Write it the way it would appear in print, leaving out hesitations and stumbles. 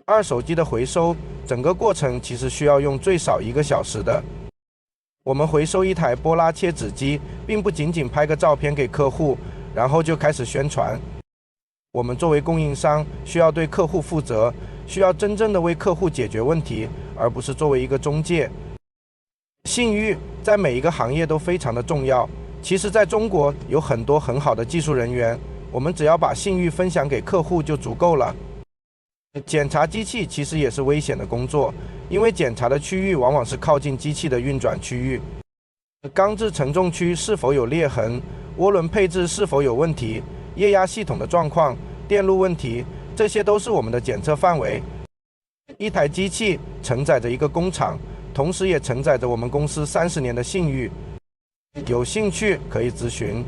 二手机的回收，整个过程其实需要用最少1个小时的。我们回收一台波拉切纸机，并不仅仅拍个照片给客户，然后就开始宣传。我们作为供应商，需要对客户负责，需要真正的为客户解决问题，而不是作为一个中介。信誉在每一个行业都非常的重要。其实在中国有很多很好的技术人员，我们只要把信誉分享给客户就足够了。检查机器其实也是危险的工作，因为检查的区域往往是靠近机器的运转区域。钢制承重区是否有裂痕，涡轮配置是否有问题，液压系统的状况，电路问题，这些都是我们的检测范围。一台机器承载着一个工厂，同时也承载着我们公司30年的信誉。有兴趣可以咨询。